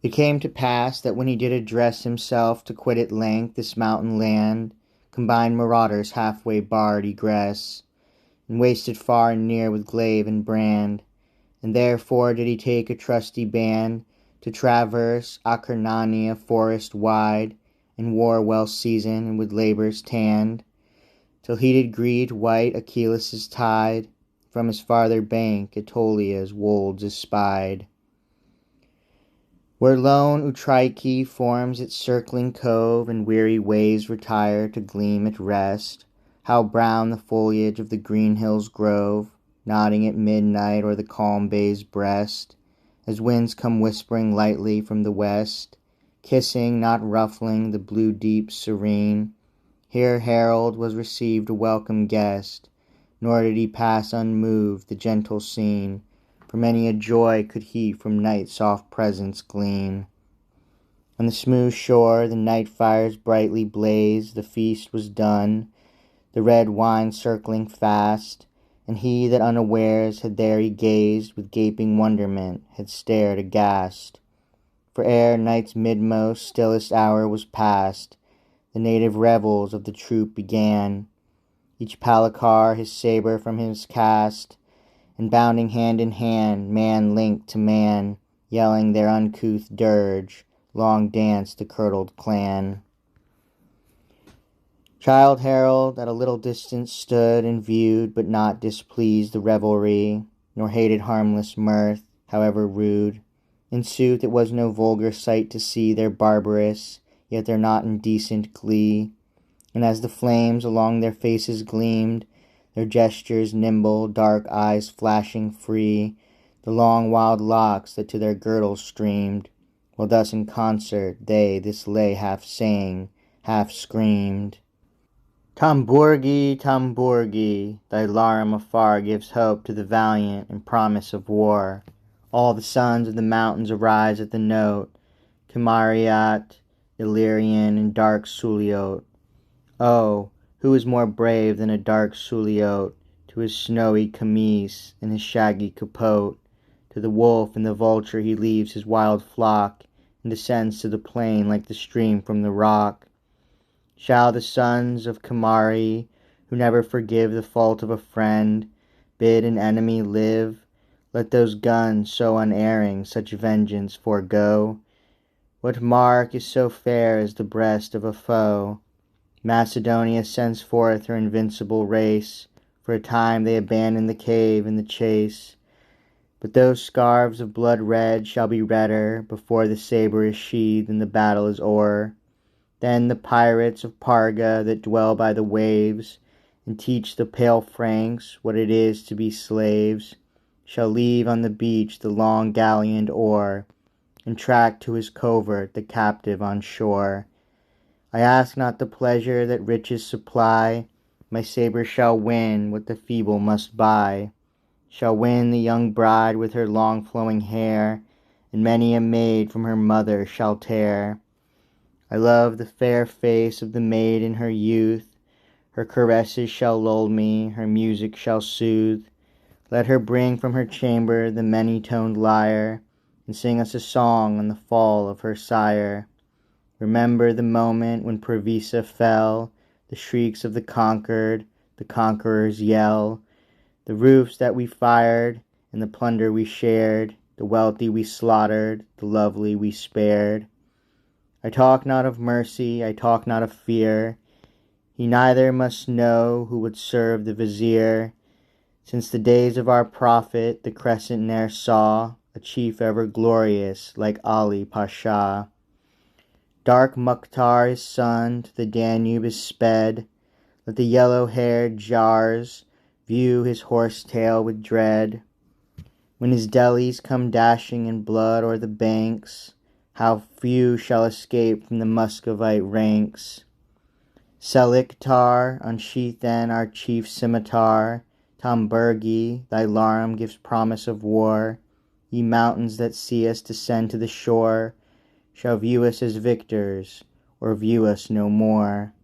It came to pass that when he did address himself to quit at length this mountain land, combined marauders halfway barred egress, and wasted far and near with glaive and brand. And therefore did he take a trusty band to traverse Acarnania forest wide, in war well seasoned and with labours tanned, till he did greet white Achilles' tide, from his farther bank Aetolia's wolds espied. Where lone Utrique forms its circling cove, and weary waves retire to gleam at rest, how brown the foliage of the green hills grove, nodding at midnight o'er the calm bay's breast, as winds come whispering lightly from the west, kissing, not ruffling, the blue deep serene. Here Harold was received a welcome guest, nor did he pass unmoved the gentle scene, for many a joy could he from night's soft presence glean. On the smooth shore the night fires brightly blazed, the feast was done, the red wine circling fast, and he that unawares had there he gazed with gaping wonderment, had stared aghast. For ere night's midmost stillest hour was past, the native revels of the troop began, each Palicar his sabre from his cast, and bounding hand in hand, man linked to man, yelling their uncouth dirge, long danced the curdled clan. Childe Harold at a little distance stood and viewed, but not displeased the revelry, nor hated harmless mirth, however rude. In sooth it was no vulgar sight to see their barbarous, yet their not indecent glee, and as the flames along their faces gleamed, their gestures nimble, dark eyes flashing free, the long wild locks that to their girdles streamed, while thus in concert they this lay half sang, half screamed. Tambourgi, Tambourgi, thy larum afar gives hope to the valiant and promise of war. All the sons of the mountains arise at the note, Camariat, Illyrian, and dark Suliote. Oh, who is more brave than a dark Suliote, to his snowy camise and his shaggy capote? To the wolf and the vulture he leaves his wild flock, and descends to the plain like the stream from the rock. Shall the sons of Camari, who never forgive the fault of a friend, bid an enemy live? Let those guns so unerring such vengeance forego. What mark is so fair as the breast of a foe? Macedonia sends forth her invincible race. For a time they abandon the cave and the chase. But those scarves of blood red shall be redder before the sabre is sheathed and the battle is o'er. Then the pirates of Parga that dwell by the waves, and teach the pale Franks what it is to be slaves, shall leave on the beach the long galleoned oar, and track to his covert the captive on shore. I ask not the pleasure that riches supply, my sabre shall win what the feeble must buy, shall win the young bride with her long flowing hair, and many a maid from her mother shall tear. I love the fair face of the maid in her youth, her caresses shall lull me, her music shall soothe. Let her bring from her chamber the many-toned lyre, and sing us a song on the fall of her sire. Remember the moment when Previsa fell, the shrieks of the conquered, the conqueror's yell, the roofs that we fired, and the plunder we shared, the wealthy we slaughtered, the lovely we spared. I talk not of mercy, I talk not of fear, he neither must know who would serve the vizier. Since the days of our prophet, the crescent ne'er saw a chief ever glorious like Ali Pasha. Dark Mukhtar his son to the Danube is sped, let the yellow-haired Jars view his horse-tail with dread. When his Delhis come dashing in blood o'er the banks, how few shall escape from the Muscovite ranks. Selictar, unsheath then our chief scimitar, Tambourgi, thy larum gives promise of war. Ye mountains that see us descend to the shore, shall view us as victors, or view us no more.